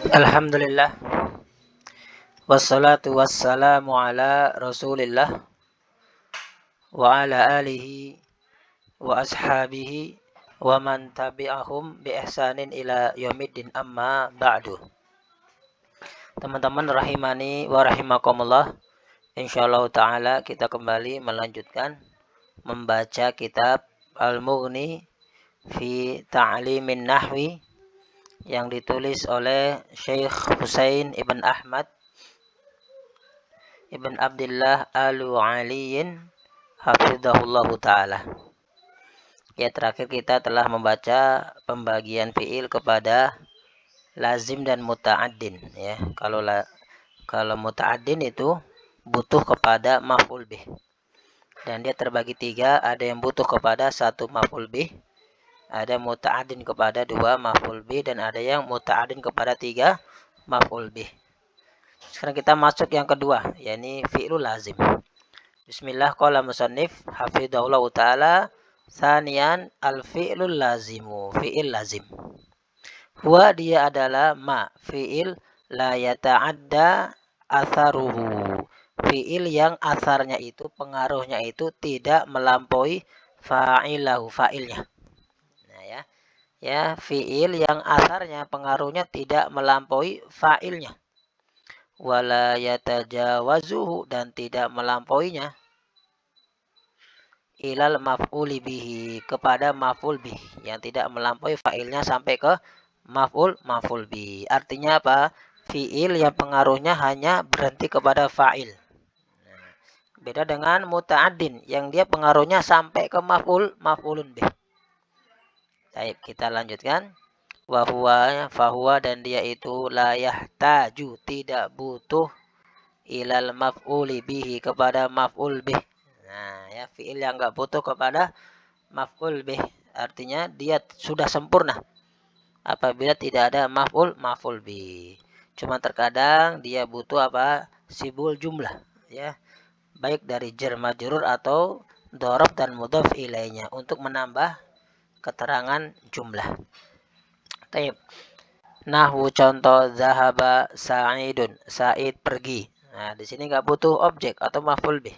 Alhamdulillah wassalatu wassalamu ala Rasulillah wa ala alihi wa ashabihi wa man tabi'ahum bi ihsanin ila yaumiddin amma ba'du. Teman-teman rahimani wa rahimakumullah. Insyaallah taala kita kembali melanjutkan membaca kitab Al-Mughni fi Ta'limin Nahwi yang ditulis oleh Syekh Husain Ibn Ahmad Ibn Abdullah Al-Aliyin hafizahullahu ta'ala. Ya, terakhir kita telah membaca pembagian fiil kepada lazim dan muta'addin. Ya, kalau muta'addin itu butuh kepada maf'ul bih. Dan dia terbagi tiga, ada yang butuh kepada satu maf'ul bih, ada muta'addin kepada dua maf'ul bih, dan ada yang muta'addin kepada tiga maf'ul bih. Sekarang kita masuk yang kedua, yakni fi'lul lazim. Bismillah, qala musannif hafizahullah ta'ala. Sanian al-fi'lul lazimu, fi'il lazim. Huwa, dia adalah ma, fi'il la yata'adda atharuhu, fi'il yang asarnya itu, pengaruhnya itu tidak melampaui fa'ilahu, fa'ilnya. Nah ya, fi'il yang asarnya, pengaruhnya tidak melampaui fa'ilnya. Wala yatajawazuhu, dan tidak melampauinya, ilal maf'uli bihi, kepada maf'ul bih, yang tidak melampaui fa'ilnya sampai ke maf'ul bih. Artinya apa? Fi'il yang pengaruhnya hanya berhenti kepada fa'il. Beda dengan muta'addin yang dia pengaruhnya sampai ke maf'ulun bih. Baik, kita lanjutkan. Fahuwa, dan dia itu la yahtaju, tidak butuh, ilal maf'uli bihi, kepada maf'ul bih. Nah ya, fi'il yang enggak butuh kepada maf'ul bih, artinya dia sudah sempurna apabila tidak ada maf'ul bih. Cuma terkadang dia butuh apa? Sibul jumlah, ya. Baik dari jar majrur atau dhorob dan mudhof ilainya untuk menambah keterangan jumlah. Taib. Nahwu, contoh, zahaba Sa'idun, Sa'id pergi. Nah, di sini enggak butuh objek atau maf'ul bih.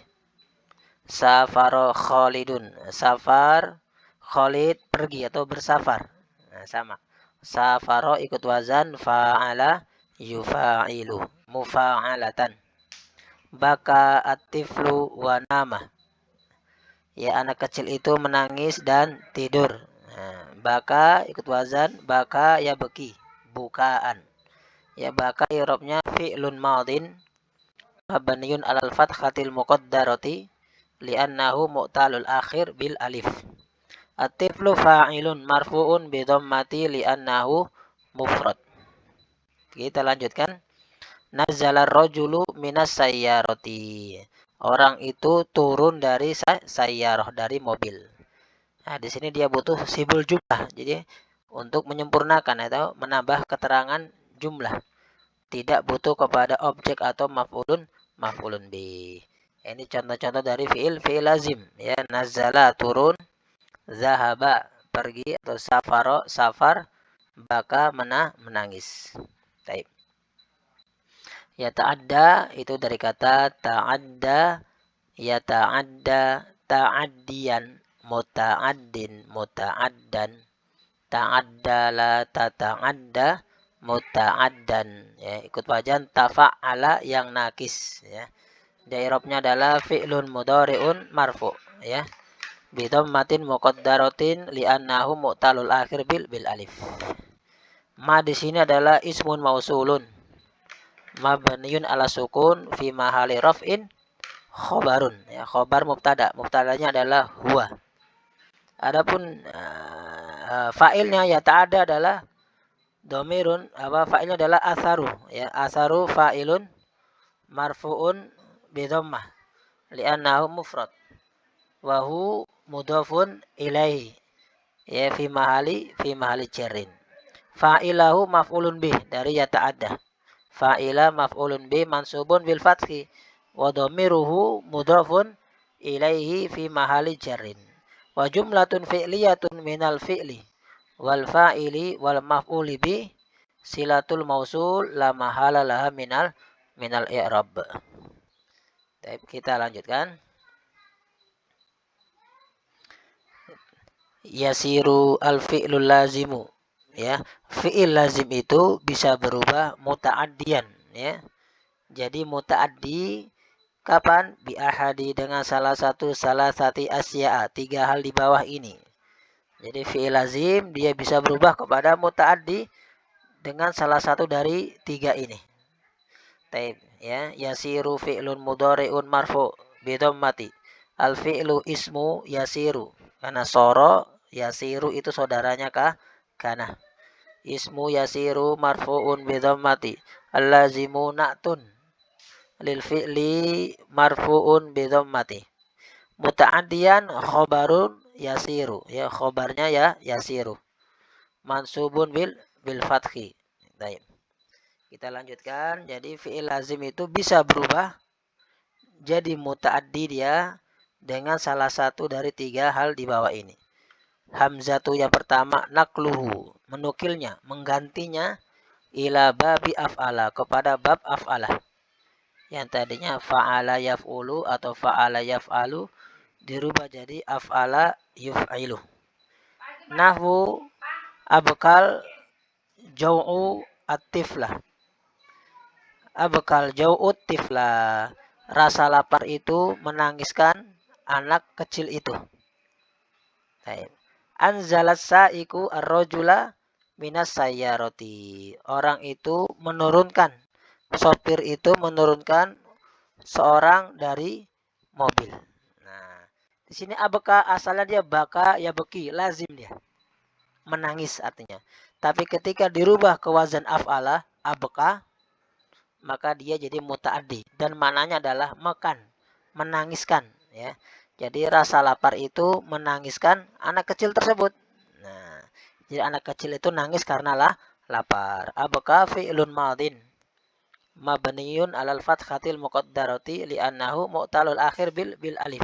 Safaro Khalidun, safar Khalid pergi atau bersafar. Nah, sama. Safaro ikut wazan fa'ala yufa'ilu, mufa'alatan. Baka at-tiflu wa nama, ya, anak kecil itu menangis dan tidur. Nah, baka ikut wazan baka ya beki, bukaan. Ya, baka i'rabnya fi'lun madin mabniun 'alal fathatil muqaddarati li'annahu mu'talul akhir bil alif. At-tiflu fa'ilun marfu'un bi dhammati li'annahu mufrad. Kita lanjutkan. Nazzala ar-rajulu minas sayyarati, orang itu turun dari sayyarah, dari mobil. Nah, di sini dia butuh sibul jumlah. Jadi untuk menyempurnakan atau menambah keterangan jumlah, tidak butuh kepada objek atau maf'ulun bih. Ini contoh-contoh dari fi'il lazim, ya. Nazala turun, zahaba pergi atau safaro safar, baka menangis. Baik. Ya, ta'adda itu dari kata ta'adda, ya ta'adda, ta'addiyan, muta'addin, muta'addan, ta'addala, tata'adda, muta'addan. Ya, ikut wajan tafa'ala yang nakis, ya. I'rabnya adalah fi'lun mudhari'un marfu', ya. Bi dhammatin muqaddaratin li'annahu mu'talul akhir bil alif. Ma di sini adalah ismun mausulun mabniun ala sukun fi mahali raf'in khobarun, ya, khobar mubtada, mubtadanya adalah huwa. Adapun fa'ilnya ya ta'ada adalah domirun, fa'ilnya adalah asaru, ya, asaru fa'ilun marfu'un bi dhammah li'annahu mufrad wa hu mudhafun ilaihi, ya, fi mahali jarrin. Fa'ilahu maf'ulun bih, dari ya ta'adda. Fa'ila maf'ulun bih mansubun bil fathi wa dhamiruhu mudhafun ilaihi fi mahali jarrin. Wa jumlatun fi'liyatun minal fi'li wal fa'ili wal maf'uli bih silatul mausul la mahala laha minal i'rab. Baik, kita lanjutkan. Yasiru al-fi'lul lazimu. Ya, fi'il lazim itu bisa berubah muta'addiyan, ya. Jadi muta'addi kapan? Bi ahadi, dengan salah satu asya'a, tiga hal di bawah ini. Jadi fi'il lazim dia bisa berubah kepada muta'addi dengan salah satu dari tiga ini. Taib, ya, yasiru fi'lun mudhari'un marfu bi dhammati. Al fi'lu ismu yasiru. Karena soro yasiru itu saudaranya kah? Kana. Ismu yasiru marfu'un bi dhammati. Al lazimu na'tun lil fi'li marfu'un bi dhammati. Muta'addiyan khobarun yasiru. Ya, khobarnya ya yasiru. Mansubun bil fathi. Taib. Kita lanjutkan. Jadi fi'il lazim itu bisa berubah jadi muta'addi dia dengan salah satu dari tiga hal di bawah ini. Hamzatu yang pertama nakluhu, menukilnya, menggantinya ila babi af'ala, kepada bab af'ala. Yang tadinya fa'ala yaf'ulu atau fa'ala yaf'alu dirubah jadi af'ala yuf'ilu. Nahwu abkal jau'u at-tiflah. Abkal jau'ut tifla, rasa lapar itu menangiskan anak kecil itu. Anzalas sa'iku ar-rajula minas sayyarati. Orang itu menurunkan, sopir itu menurunkan seorang dari mobil. Nah, di sini abka asalnya dia baka ya beki, lazim dia. Menangis artinya. Tapi ketika dirubah ke wazan af'ala, abka, maka dia jadi muta'addi dan maknanya adalah makan, menangiskan, ya. Jadi rasa lapar itu menangiskan anak kecil tersebut. Nah, jadi anak kecil itu nangis karena lapar. Abka fi'lun madin mabniyun alal fathatil muqaddarati li'annahu mu'talul akhir bil alif.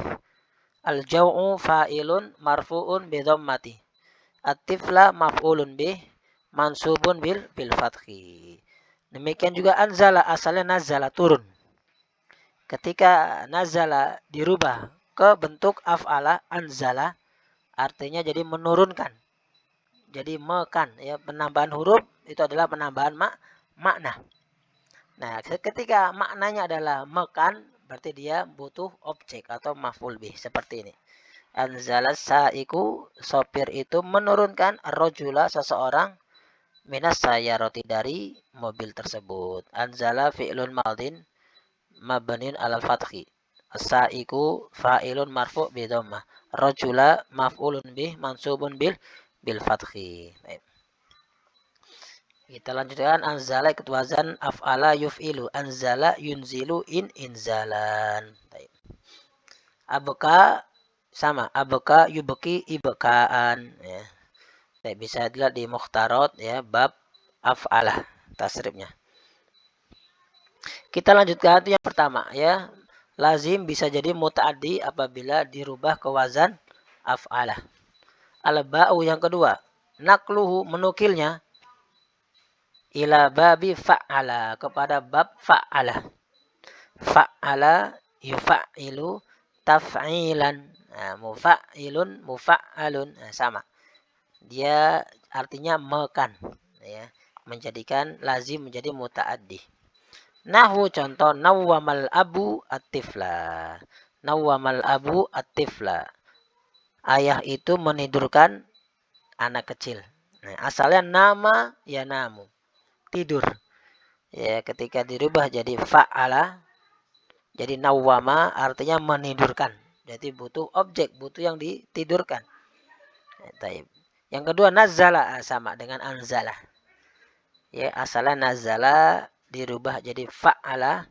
Al jau'u fa'ilun marfu'un bi dhammati. At-tifla maf'ulun bih mansubun bil fathi. Demikian juga anzala, asalnya nazala, turun. Ketika nazala dirubah ke bentuk af'ala, anzala, artinya jadi menurunkan. Jadi mekan, ya, penambahan huruf itu adalah penambahan makna. Nah, ketika maknanya adalah mekan, berarti dia butuh objek atau maf'ul bih, seperti ini. Anzala sa'iku, sopir itu menurunkan ar-rajula, seseorang, minas sayyarati, dari mobil tersebut. Anzala fi'lun madin mabnin alal fathi. As-sa'iku fa'ilun marfu' bi dhammah. Rajula maf'ulun bih mansubun bil fathi. Baik. Kita lanjutkan. Anzala ikut wazan af'ala yuf'ilu. Anzala yunzilu inzalan. Baik. Abka sama. Abka yubki ibkaan, ya. Bisa dilihat di Mukhtarot, ya, bab af'alah tasrifnya. Kita lanjutkan itu yang pertama, ya. Lazim bisa jadi muta'addi apabila dirubah ke wazan af'alah. Al-ba'u yang kedua, nakluhu, menukilnya ila babi fa'ala, kepada bab fa'ala. Fa'ala yufa'ilu taf'ilan. Nah, mufa'ilun mufa'alun, nah, sama. Dia artinya mekan, ya, menjadikan lazim menjadi muta'addi. Nahwu contoh, nawwamal abu at-tifla. Nawwamal abu at-tifla. Ayah itu menidurkan anak kecil. Nah, asalnya nama ya namu, tidur. Ya, ketika dirubah jadi fa'ala, jadi nawwama, artinya menidurkan. Jadi butuh objek, butuh yang ditidurkan. Yang kedua nazala, sama dengan anzala. Ya, asalnya nazala dirubah jadi fa'ala.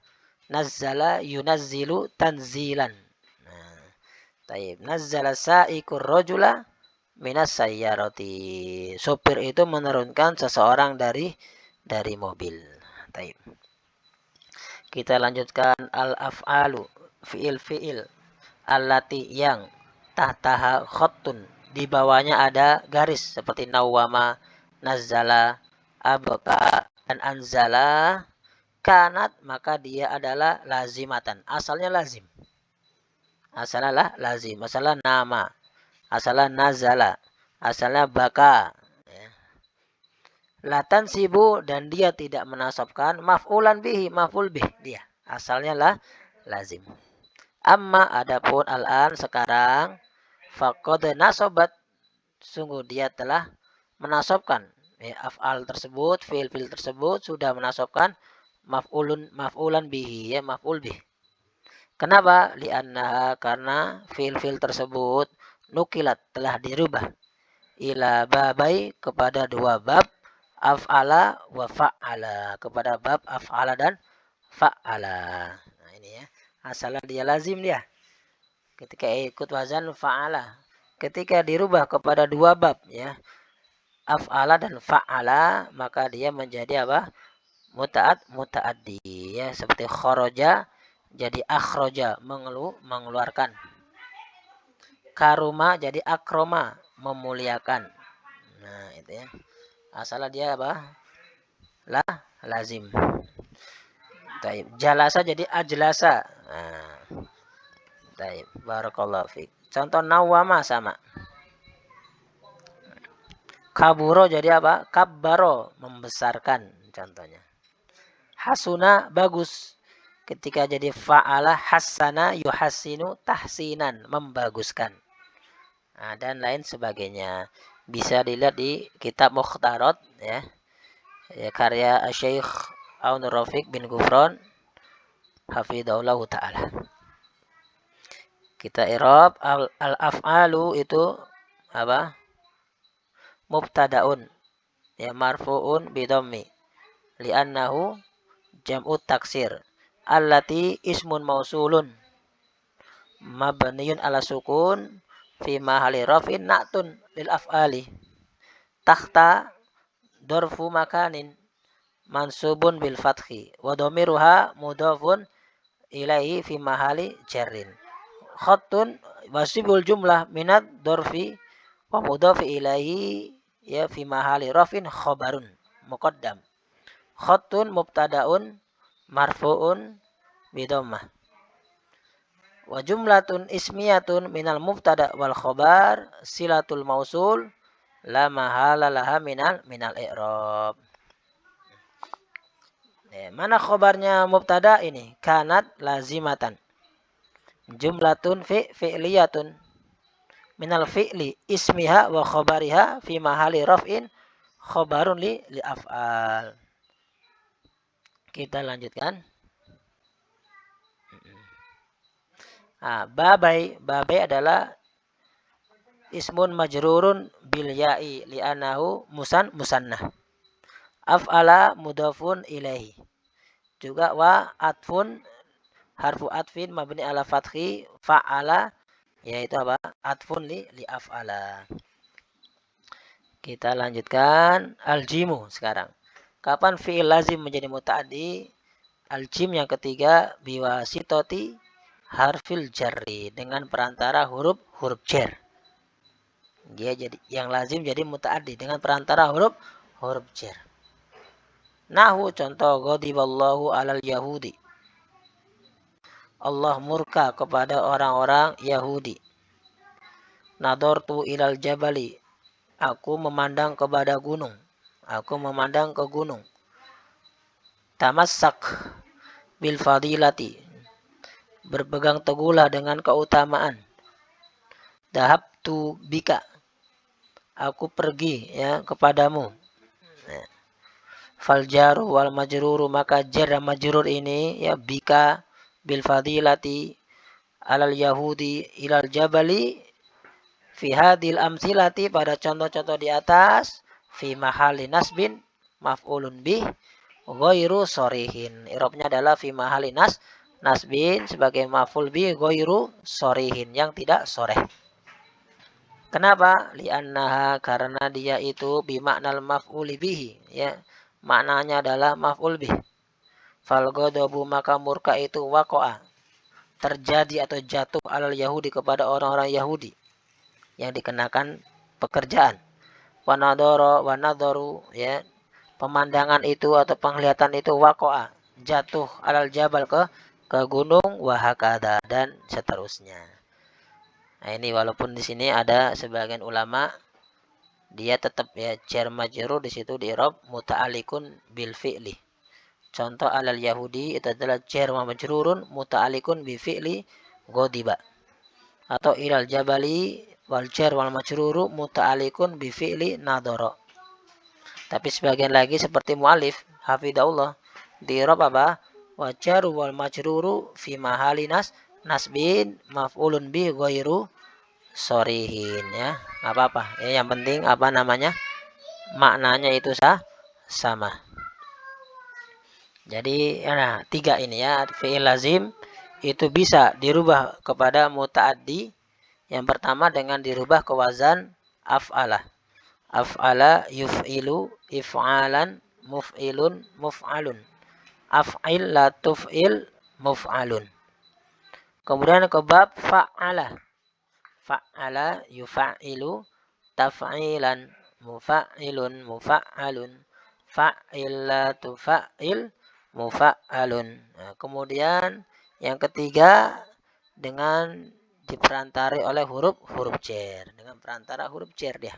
Nazzala yunazzilu tanzilan. Nah, taib. Nazzala sa'ikur rajula minas sayyarati. Sopir itu menurunkan seseorang dari mobil. Taib. Kita lanjutkan al-af'alu, fi'il allati yang tahtaha khattun, di bawahnya ada garis seperti nawwama, nazzala, abqa dan anzala, kanat maka dia adalah lazimatan. Asalnya lazim. Asalnya lazim. Asalnya nama. Asalnya nazala. Asalnya baka. Ya. Latan sibu dan dia tidak menasabkan maf'ulan bihi, maf'ul bih dia. Asalnya lazim. Amma adapun al-an sekarang faqad nasobat, sungguh dia telah menasabkan af'al tersebut, fi'il tersebut sudah menasabkan maf'ulan bihi, ya maf'ul bih. Kenapa? Li'annaha karena fi'il tersebut nukilat telah dirubah ila babai kepada dua bab, af'ala wa fa'ala, kepada bab af'ala dan fa'ala. Nah ini ya. Asalnya dia lazim dia. Ketika ikut wazan fa'ala. Ketika dirubah kepada dua bab ya, af'ala dan fa'ala, maka dia menjadi apa? Muta'addi ya, seperti kharaja jadi akhraja, mengeluarkan. Karuma jadi akroma, memuliakan. Nah, itu ya. Asalnya dia apa? Lazim. Taib. Jalasa jadi ajlasa. Nah. Taib. Barakallahu fiik. Contoh nawama sama. Kaburo jadi apa? Kabbaro, membesarkan contohnya. Hasuna bagus. Ketika jadi fa'ala hasana yuhassinu tahsinan, membaguskan. Nah, dan lain sebagainya. Bisa dilihat di kitab Mukhtarat ya. Ya, karya Syekh Aun Rafiq bin Gufron hafidhahullah taala. Kita i'rab al-af'alu itu apa? Mubtadaun ya, marfu'un bi dhammi li'annahu jam'ut taksir, allati ismun mausulun mabniyun ala sukun fi mahalli raf'in na'tun lil af'ali, tahta dorfu makanin mansubun bil fathi wa dhamiruha mudhafun ilaihi fi mahali jarrin, khattun wasibul jumlah minad dorfi wa mudhafi ilaihi ya fi mahali rafin khabarun muqaddam, khattun mubtadaun marfuun bidammah wa jumlatun ismiyatun minal mubtada wal khabar silatul mausul la mahala laha minal i'rab. Mana khabarnya mubtada ini? Kanat lazimatan. Jumlatun fi'liyatun minal fi'li ismiha wa khabariha fi mahali raf'in khabarun li af'al. Kita lanjutkan. Babai adalah ismun majrurun bil ya'i li'anahu musannah. Af'ala mudhafun ilaihi. Juga wa atfun harfu atfin mabni ala fathi fa'ala, yaitu apa? Atfun li af'ala. Kita lanjutkan al-jimu sekarang. Kapan fi'il lazim menjadi muta'addi? Al-jim yang ketiga biwasitoti harfil jarri, dengan perantara huruf jar. Dia jadi yang lazim jadi muta'addi dengan perantara huruf jar. Nahu contoh ghadiballahu alal yahudi. Allah murka kepada orang-orang Yahudi. Nadortu ilal jabali. Aku memandang kepada gunung. Aku memandang ke gunung. Tamassak bil fadilati. Berpegang teguhlah dengan keutamaan. Dahabtu bika. Aku pergi ya kepadamu. Fal jaru wal majruru, maka jar dan majrur ini ya bika bil fadilati alal yahudi ilal jabali fi hadil amsilati, pada contoh-contoh di atas, fi mahali nasbin maf'ulun bih ghairu sorihin. I'rabnya adalah fi mahali nasbin sebagai maf'ul bih ghairu sorihin, yang tidak soreh. Kenapa? Li'annaha karena dia itu bimaknal maf'uli bihi ya, maknanya adalah maf'ul bih. Fal ghadabu maka murka itu waqa'a, terjadi atau jatuh alal yahudi kepada orang-orang Yahudi yang dikenakan pekerjaan. Wa nadharu ya, pemandangan itu atau penglihatan itu waqa'a, jatuh alal jabal ke gunung, wahakada, dan seterusnya. Nah, ini walaupun di sini ada sebagian ulama dia tetap ya jar majrur di situ di i'rab muta'alliqun bil fi'li. Contoh alal yahudi itu adalah jar majrurun muta'alliqun bi fi'li ghadiba. Atau ilal jabali wal jar wal majruru muta'alliqun bi fi'li nadara. Tapi sebagian lagi seperti mu'alif hafidahullah di i'rab apa? Wa jar wal majruru fi mahali nasbin maf'ulun bi ghairu sorihin, ya. Enggak apa-apa. Ya, yang penting apa namanya? Maknanya itu sama. Jadi nah, 3 ini ya, fi'il lazim itu bisa dirubah kepada muta'addi. Yang pertama dengan dirubah ke wazan af'ala. Af'ala yuf'ilu if'alan muf'ilun muf'alun. Af'il la tuf'il muf'alun. Kemudian ke bab fa'ala. Fa'ala yuf'ilu taf'ilan mufa'ilun mufa'alun. Fa'il la tufa'il mufa'alun. Nah, kemudian yang ketiga dengan diperantari oleh huruf jar, dengan perantara huruf jar dia.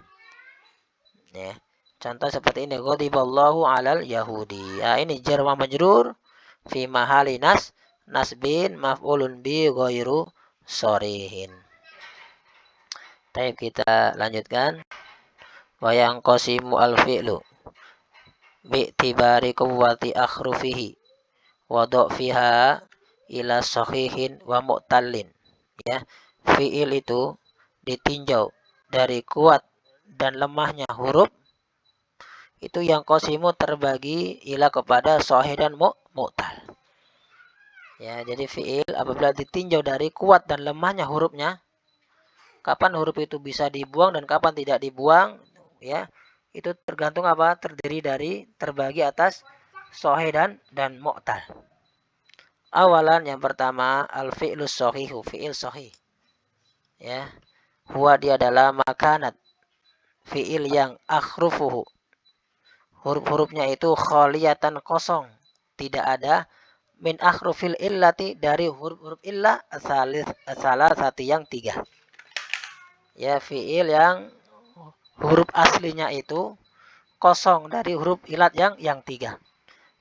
Ya. Contoh seperti ini, ghadiballahu 'alal yahudi. Ya, ini jar wa majrur fi mahali nasbin maf'ulun bi ghairu shorihin. Baik, kita lanjutkan. Wa yanqasimu al-fi'lu bi'tibari quwwati akhrufihi wa dha'fiha ila sahihin wa mu'tallin. Ya, fi'il itu ditinjau dari kuat dan lemahnya huruf itu yang qasimu terbagi ila kepada sahih dan mu'tal. Ya, jadi fi'il apabila ditinjau dari kuat dan lemahnya hurufnya, kapan huruf itu bisa dibuang dan kapan tidak dibuang, ya. Itu tergantung apa? Terdiri dari terbagi atas sahih dan mu'tal. Awalan yang pertama al-fi'lus sahihu, fi'il sahih. Ya. Huwa dia adalah makanat, fi'il yang akhrufuhu. Huruf-hurufnya itu khaliyatan kosong, tidak ada min akhrufil illati dari huruf-huruf illah salasati yang 3. Ya, fi'il yang huruf aslinya itu kosong dari huruf ilat yang 3.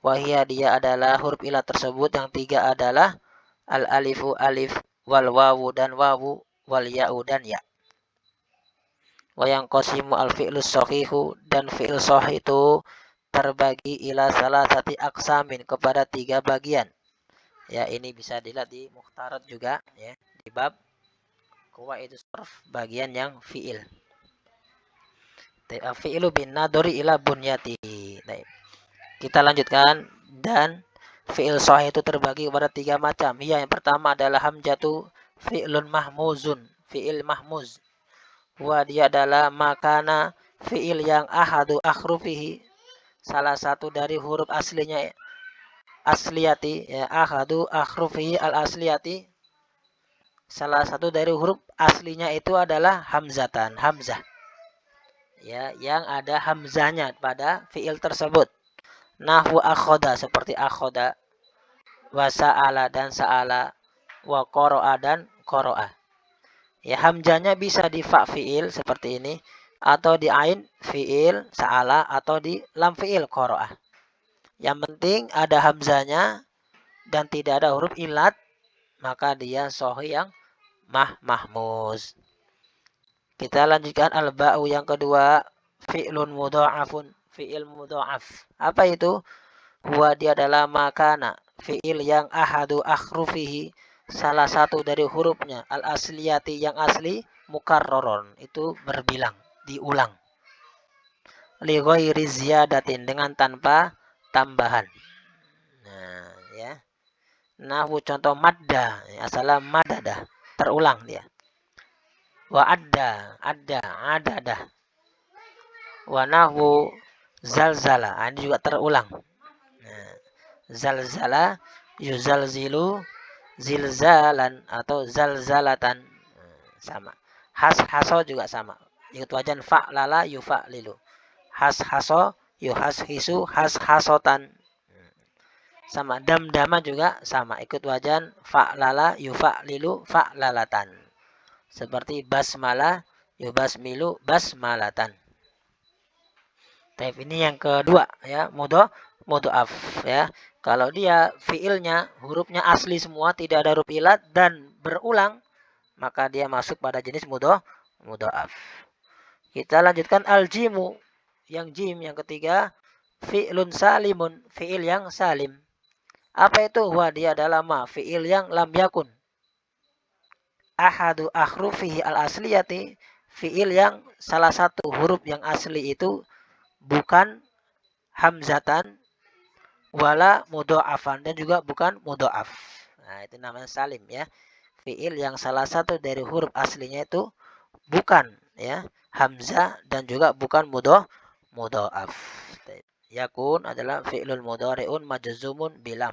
Wahia dia adalah huruf ilat tersebut yang 3 adalah al alifu alif wal wawu dan wawu wal ya'u dan ya. Wa yang qasimu al fi'lus sahihu dan fi'il sahih itu terbagi ila salasati aqsamin kepada 3 bagian. Ya, ini bisa dilihat di Mukhtarat juga ya, di bab qawaidus sarf bagian yang fi'il. Fi'ilu bin nadori ila bunyati. Nah, kita lanjutkan. Dan fi'il sahih itu terbagi kepada 3 macam. Ya, yang pertama adalah hamzatu fi'lun mahmuzun, fi'il mahmuz. Wa dia adalah makana fi'il yang ahadu akhrufihi, salah satu dari huruf aslinya asliyati, ya, ahadu akhrufihi al asliyati, salah satu dari huruf aslinya itu adalah hamzatan, hamzah. Ya, yang ada hamzahnya pada fi'il tersebut. Nahwu akhoda, seperti akhoda, wa sa'ala dan sa'ala, wa qara'a dan qara'a. Ya, hamzahnya bisa di fa fi'il seperti ini, atau di ain fi'il sa'ala, atau di lam fi'il qara'a. Yang penting ada hamzahnya dan tidak ada huruf ilat, maka dia sahih yang mahmuz. Kita lanjutkan al-ba'u yang kedua, fi'lun mudha'afun, fi'il mudha'af. Apa itu? Huwa dia adalah makana, fi'il yang ahadu akhrufihi, salah satu dari hurufnya al-asliyati yang asli, mukarraron, itu berbilang, diulang. Li ghairi ziyadatin, dengan tanpa tambahan. Nah, ya. Nahwu contoh madda, asalnya madada, terulang dia. Wa adda, adada. Wa nahwu zalzala, ini juga terulang. Nah, zalzala yuzalzilu zilzalan atau zalzalatan, sama. Haso juga sama. Ikut wajan fa'lala yufa'lilu. Haso yuhashisu hashasotan. Sama damdama juga sama, ikut wajan fa'lala yufa'lilu fa'lalatan. Seperti basmalah yubasmilu basmalatan. Type ini yang kedua ya, mudhaf ya. Kalau dia fiilnya hurufnya asli semua, tidak ada huruf ilat dan berulang, maka dia masuk pada jenis mudhaf. Kita lanjutkan al-jimu. Yang jim yang ketiga, fi'lun salimun, fi'il yang salim. Apa itu? Wah, dia adalah fi'il yang lam yakun. Ahadu akhrufihi al-asliyati, fi'il yang salah satu huruf yang asli itu bukan hamzatan wala mudha'afan, dan juga bukan mudha'af. Nah, itu namanya salim ya. Fi'il yang salah satu dari huruf aslinya itu bukan ya hamzah dan juga bukan mudha'af. Yakun adalah fi'lul mudhari'un majzumun bilam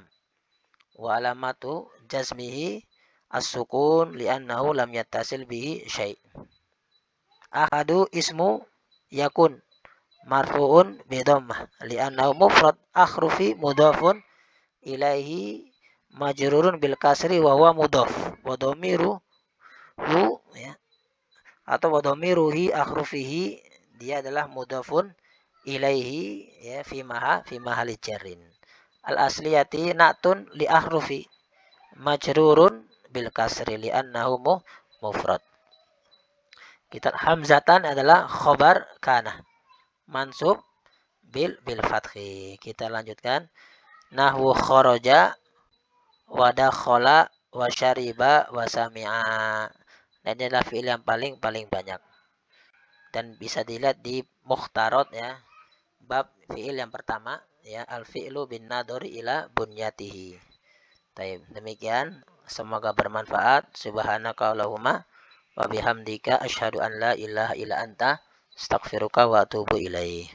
wa alamatu jazmihi as-sukun li'annahu lam yattasil bihi syai'. Ahadu ismu yakun marfu'un bidammah li'annahu mufrad akhrufi mudhafun ilaihi majrurun bil kasri wa huwa mudhaf wa dhamiru hu ya, atau wa dhamiruhi akhrufihi, dia adalah mudhafun ilaihi ya fi mahali jarrin. Al asliyati na'tun li ahrufi majrurun bil kasri li'annahu mufrad. Kita hamzatan adalah khobar kana mansub bil fathi. Kita lanjutkan. Nahwu kharaja wa dakhala wa syariba wa sami'a. Dan ini adalah fi'il yang paling banyak. Dan bisa dilihat di mukhtarot ya. Bab fi'il yang pertama ya, al fi'lu bin nadhari ila bunyatihi. Baik, demikian semoga bermanfaat. Subhanaka Allahumma wa bihamdika asyhadu an la ilaha illa anta astaghfiruka wa atubu ilaih.